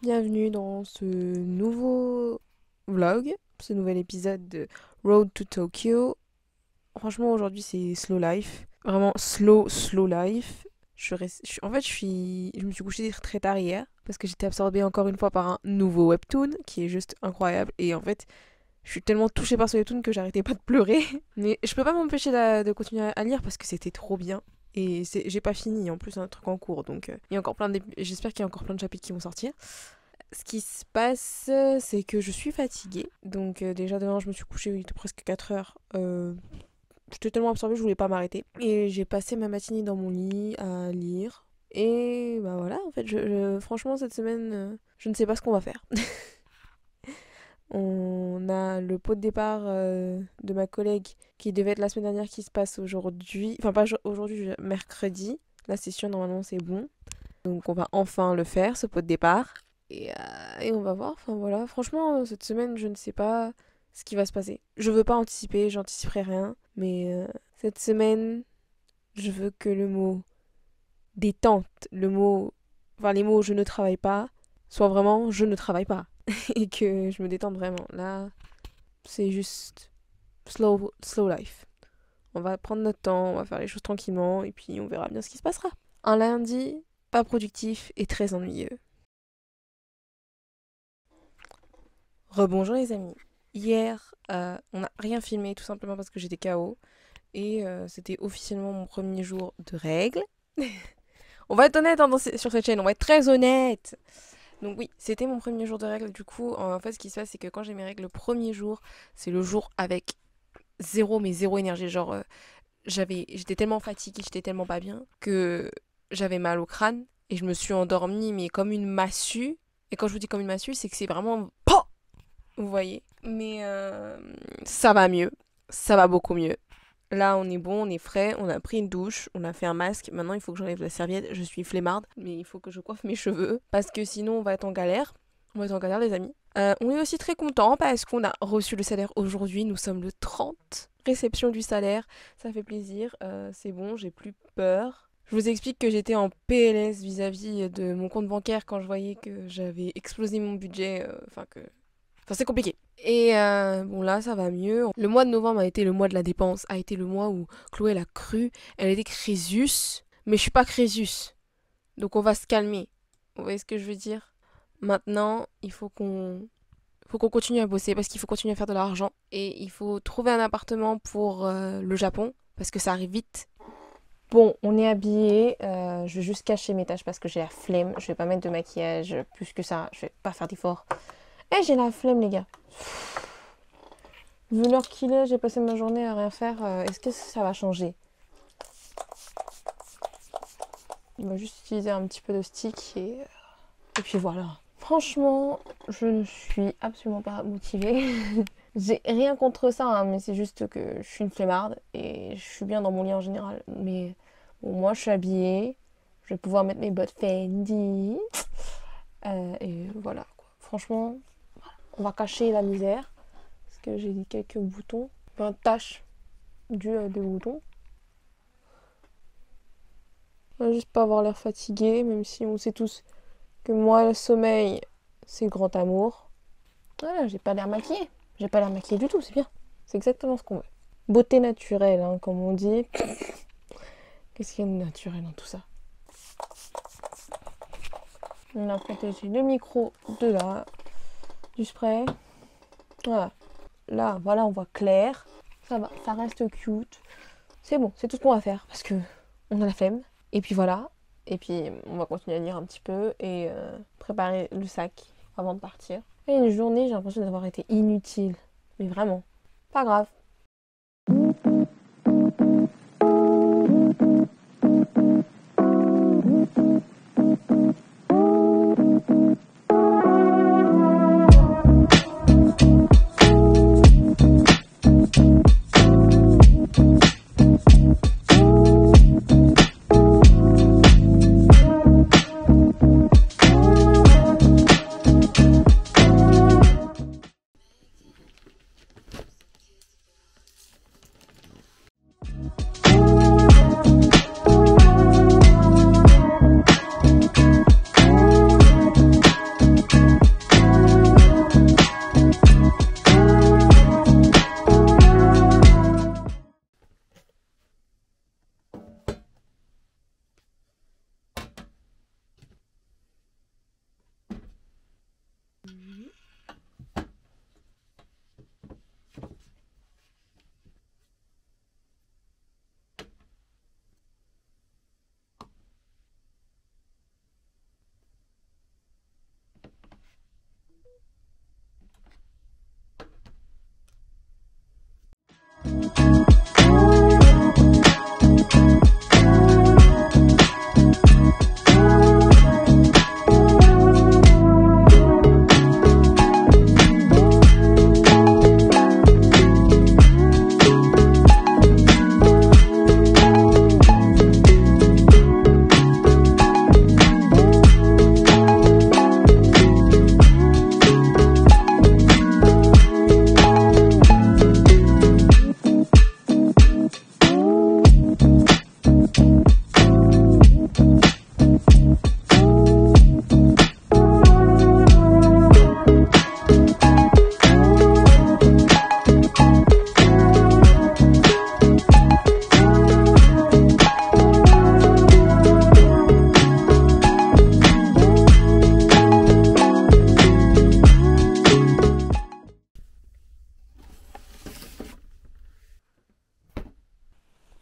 Bienvenue dans ce nouveau vlog, ce nouvel épisode de Road to Tokyo. Franchement, aujourd'hui c'est slow life, vraiment slow life. Je me suis couchée très tard hier parce que j'étais absorbée encore une fois par un nouveau webtoon qui est juste incroyable. Et en fait, je suis tellement touchée par ce webtoon que j'arrêtais pas de pleurer. Mais je peux pas m'empêcher de continuer à lire parce que c'était trop bien. Et j'ai pas fini, en plus un truc en cours, donc il y a encore j'espère qu'il y a encore plein de chapitres qui vont sortir. Ce qui se passe, c'est que je suis fatiguée. Donc déjà demain, je me suis couchée, il était presque 4 heures. J'étais tellement absorbée, je voulais pas m'arrêter. Et j'ai passé ma matinée dans mon lit à lire. Et bah voilà, en fait, franchement, cette semaine, je ne sais pas ce qu'on va faire. On a le pot de départ de ma collègue qui devait être la semaine dernière qui se passe aujourd'hui. Enfin, pas aujourd'hui, mercredi. La session, normalement, c'est bon. Donc on va enfin le faire, ce pot de départ. Et on va voir. Enfin voilà, franchement, cette semaine, je ne sais pas ce qui va se passer. Je veux pas anticiper, j'anticiperai rien. Mais cette semaine, je veux que le mot détente, enfin les mots je ne travaille pas, soit vraiment je ne travaille pas. Et que je me détende vraiment. Là, c'est juste slow life. On va prendre notre temps, on va faire les choses tranquillement et puis on verra bien ce qui se passera. Un lundi pas productif et très ennuyeux. Rebonjour les amis. Hier, on n'a rien filmé tout simplement parce que j'étais KO. Et c'était officiellement mon premier jour de règles. On va être honnête hein, sur cette chaîne, on va être très honnête. Donc oui, c'était mon premier jour de règles. Du coup, en fait, ce qui se passe, c'est que quand j'ai mes règles le premier jour, c'est le jour avec zéro énergie. Genre, j'étais tellement fatiguée, j'étais tellement pas bien que j'avais mal au crâne et je me suis endormie, mais comme une massue. Et quand je vous dis comme une massue, c'est que c'est vraiment... POH vous voyez. Mais ça va mieux. Ça va beaucoup mieux. Là, on est bon, on est frais, on a pris une douche, on a fait un masque. Maintenant, il faut que j'enlève la serviette. Je suis flemmarde, mais il faut que je coiffe mes cheveux parce que sinon, on va être en galère. On va être en galère, les amis. On est aussi très content parce qu'on a reçu le salaire aujourd'hui. Nous sommes le 30. Réception du salaire. Ça fait plaisir. C'est bon, j'ai plus peur. Je vous explique que j'étais en PLS vis-à-vis de mon compte bancaire quand je voyais que j'avais explosé mon budget. Enfin, c'est compliqué. Et bon, là, ça va mieux. Le mois de novembre a été le mois de la dépense, a été le mois où Chloé l'a cru. Elle était Crésus, mais je suis pas Crésus. Donc on va se calmer. Vous voyez ce que je veux dire? Maintenant, il faut qu'on continue à bosser parce qu'il faut continuer à faire de l'argent. Et il faut trouver un appartement pour le Japon parce que ça arrive vite. Bon, on est habillé. Je vais juste cacher mes taches parce que j'ai la flemme. Je vais pas mettre de maquillage plus que ça. Je vais pas faire d'efforts. Eh, j'ai la flemme, les gars. Vu l'heure qu'il est, j'ai passé ma journée à rien faire. Est-ce que ça va changer? On va juste utiliser un petit peu de stick et puis voilà. Franchement, je ne suis absolument pas motivée. J'ai rien contre ça, hein, mais c'est juste que je suis une flemmarde et je suis bien dans mon lit en général. Mais bon, moi, je suis habillée. Je vais pouvoir mettre mes bottes Fendi. Et voilà, quoi. Franchement, on va cacher la misère. Parce que j'ai quelques boutons. Enfin, taches dues à des boutons. On va juste pas avoir l'air fatigué, même si on sait tous que moi, le sommeil, c'est le grand amour. Voilà, j'ai pas l'air maquillée. J'ai pas l'air maquillée du tout, c'est bien. C'est exactement ce qu'on veut. Beauté naturelle, hein, comme on dit. Qu'est-ce qu'il y a de naturel dans tout ça? On a protégé le micro de là, du spray. Voilà. Là, voilà, on voit clair. Ça va, ça reste cute. C'est bon, c'est tout ce qu'on va faire parce que on a la flemme. Et puis voilà. Et puis on va continuer à lire un petit peu et préparer le sac avant de partir. Et une journée, j'ai l'impression d'avoir été inutile. Mais vraiment, pas grave.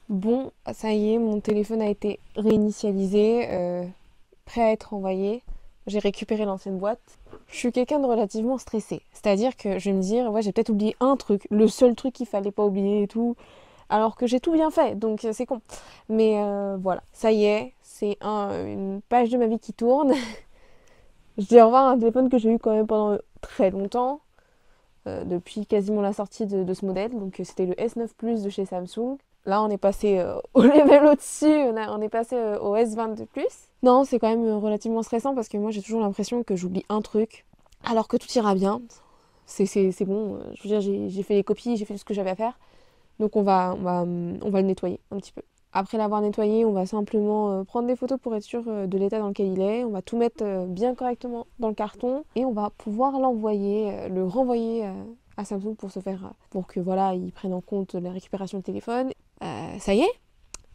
Bon, ça y est, mon téléphone a été réinitialisé, prêt à être envoyé. J'ai récupéré l'ancienne boîte. Je suis quelqu'un de relativement stressé. C'est-à-dire que je vais me dire, ouais, j'ai peut-être oublié un truc, le seul truc qu'il fallait pas oublier et tout, alors que j'ai tout bien fait, donc c'est con. Mais voilà, ça y est, c'est une page de ma vie qui tourne. Je dois revoir un téléphone que j'ai eu quand même pendant très longtemps, depuis quasiment la sortie de ce modèle. Donc c'était le S9 Plus de chez Samsung. Là, on est passé au level au-dessus, on est passé au S22 Plus. Non, c'est quand même relativement stressant parce que moi, j'ai toujours l'impression que j'oublie un truc, alors que tout ira bien. C'est bon, je veux dire, j'ai fait les copies, j'ai fait tout ce que j'avais à faire. Donc on va le nettoyer un petit peu. Après l'avoir nettoyé, on va simplement prendre des photos pour être sûr de l'état dans lequel il est. On va tout mettre bien correctement dans le carton et on va pouvoir l'envoyer, le renvoyer à Samsung pour que voilà, ils prennent en compte la récupération du téléphone. Ça y est.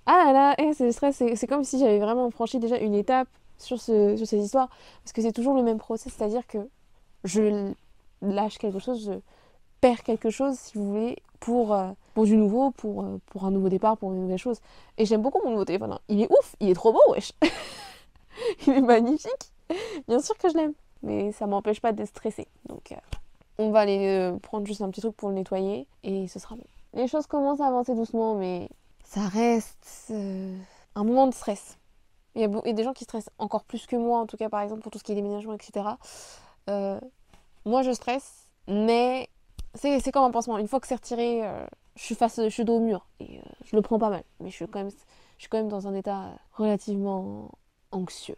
Ah là là, c'est le stress, c'est comme si j'avais vraiment franchi déjà une étape sur ces histoires. Parce que c'est toujours le même process, c'est-à-dire que je lâche quelque chose, je perds quelque chose, si vous voulez, pour du nouveau, pour un nouveau départ, pour une nouvelle chose. Et j'aime beaucoup mon nouveau téléphone. Hein. Il est ouf, il est trop beau, wesh. Il est magnifique. Bien sûr que je l'aime. Mais ça m'empêche pas d'être stressée. Donc on va aller prendre juste un petit truc pour le nettoyer et ce sera bon. Les choses commencent à avancer doucement, mais ça reste un moment de stress. Il y a des gens qui stressent encore plus que moi, en tout cas par exemple pour tout ce qui est déménagement, etc. Moi je stresse, mais c'est comme un pansement. Une fois que c'est retiré, je suis dos au mur et je le prends pas mal. Mais je suis quand même dans un état relativement anxieux.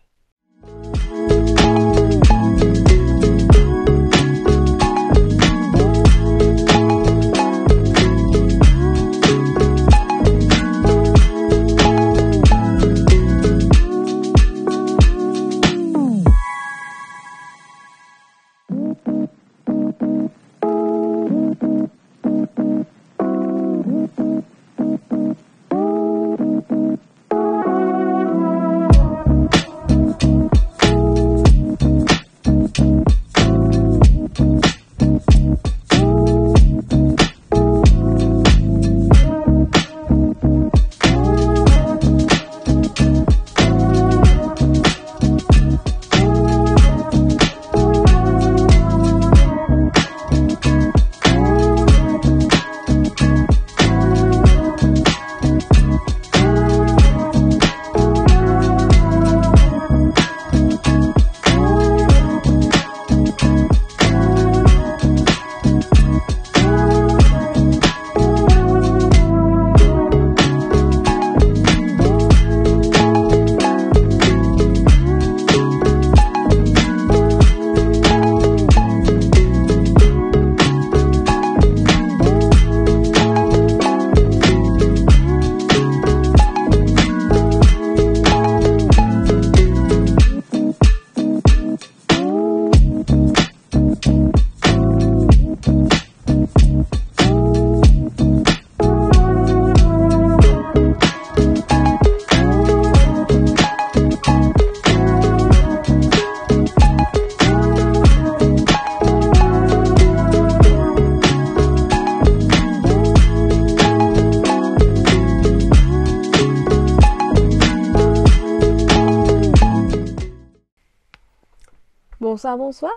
Bonsoir.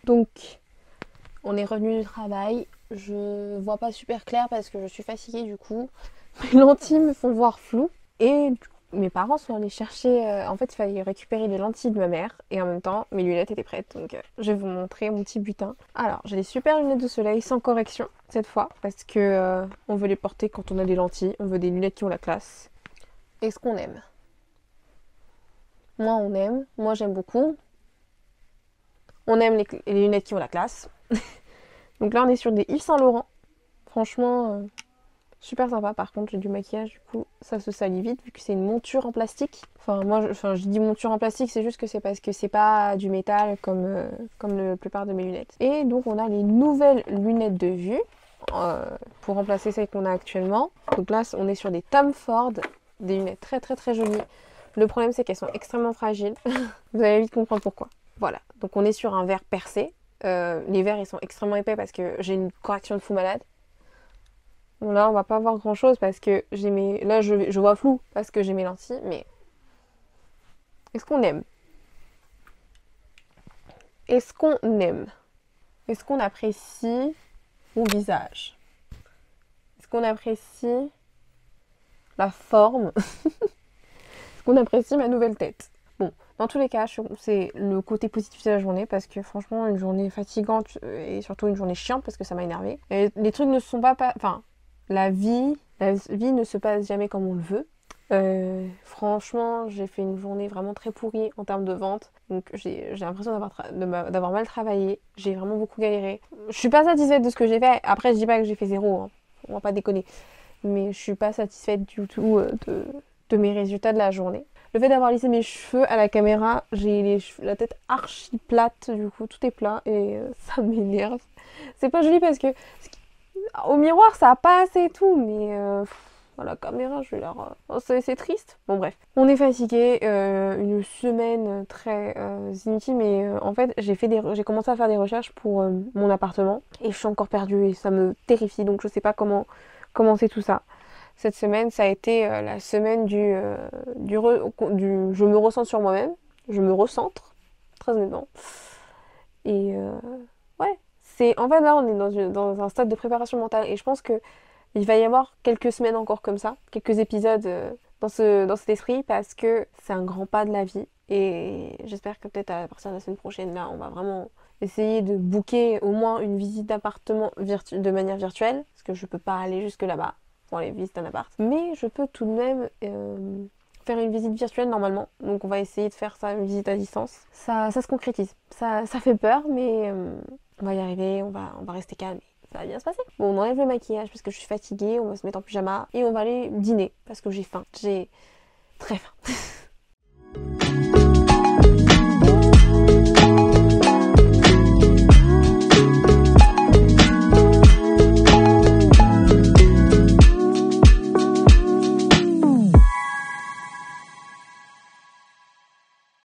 Donc, on est revenu du travail. je vois pas super clair parce que je suis fatiguée du coup. Mes lentilles me font voir flou. Et mes parents sont allés chercher... en fait, il fallait récupérer les lentilles de ma mère. Et en même temps, mes lunettes étaient prêtes. Donc, je vais vous montrer mon petit butin. Alors, j'ai des super lunettes de soleil sans correction cette fois. Parce que on veut les porter quand on a des lentilles. On veut des lunettes qui ont la classe. Est-ce qu'on aime? Moi, on aime. Moi, j'aime beaucoup. On aime les lunettes qui ont la classe. Donc là, on est sur des Yves Saint Laurent. Franchement, super sympa. Par contre, j'ai du maquillage, du coup, ça se salit vite vu que c'est une monture en plastique. Enfin, moi, je dis monture en plastique, c'est juste que c'est parce que c'est pas du métal comme la plupart de mes lunettes. Et donc, on a les nouvelles lunettes de vue pour remplacer celles qu'on a actuellement. Donc là, on est sur des Tom Ford, des lunettes très très très jolies. Le problème, c'est qu'elles sont extrêmement fragiles. Vous allez vite comprendre pourquoi. Voilà, donc on est sur un verre percé. Les verres, ils sont extrêmement épais parce que j'ai une correction de fou malade. Bon, là, on va pas voir grand chose parce que j'ai mes... Là, je vois flou parce que j'ai mes lentilles, mais... Est-ce qu'on aime? Est-ce qu'on aime? Est-ce qu'on apprécie mon visage? Est-ce qu'on apprécie la forme? Est-ce qu'on apprécie ma nouvelle tête? Bon, dans tous les cas, c'est le côté positif de la journée parce que franchement, une journée fatigante et surtout une journée chiante parce que ça m'a énervée. Les trucs ne sont pas... Enfin, la vie ne se passe jamais comme on le veut. Franchement, j'ai fait une journée vraiment très pourrie en termes de vente. Donc j'ai l'impression d'avoir mal travaillé. J'ai vraiment beaucoup galéré. Je suis pas satisfaite de ce que j'ai fait. Après, je dis pas que j'ai fait zéro, hein. On va pas déconner. Mais je suis pas satisfaite du tout de mes résultats de la journée. Le fait d'avoir lissé mes cheveux à la caméra, j'ai la tête archi plate, du coup tout est plat et ça m'énerve. C'est pas joli parce que au miroir ça a pas assez et tout, mais à la caméra je vais l'air... c'est triste. Bon bref, on est fatigué, une semaine très inutile, mais en fait j'ai commencé à faire des recherches pour mon appartement et je suis encore perdue et ça me terrifie, donc je sais pas comment commencer tout ça. Cette semaine, ça a été la semaine du je me ressens sur moi-même, je me recentre, très honnêtement. Et ouais, en fait là on est dans un stade de préparation mentale et je pense que il va y avoir quelques semaines encore comme ça, quelques épisodes dans cet esprit parce que c'est un grand pas de la vie et j'espère que peut-être à partir de la semaine prochaine là on va vraiment essayer de booker au moins une visite d'appartement de manière virtuelle parce que je peux pas aller jusque là-bas pour aller visiter un appart. Mais je peux tout de même faire une visite virtuelle normalement. Donc on va essayer de faire ça, une visite à distance. Ça se concrétise. Ça fait peur, mais on va y arriver, on va rester calme. Ça va bien se passer. Bon, on enlève le maquillage parce que je suis fatiguée, on va se mettre en pyjama et on va aller dîner parce que j'ai faim. J'ai très faim.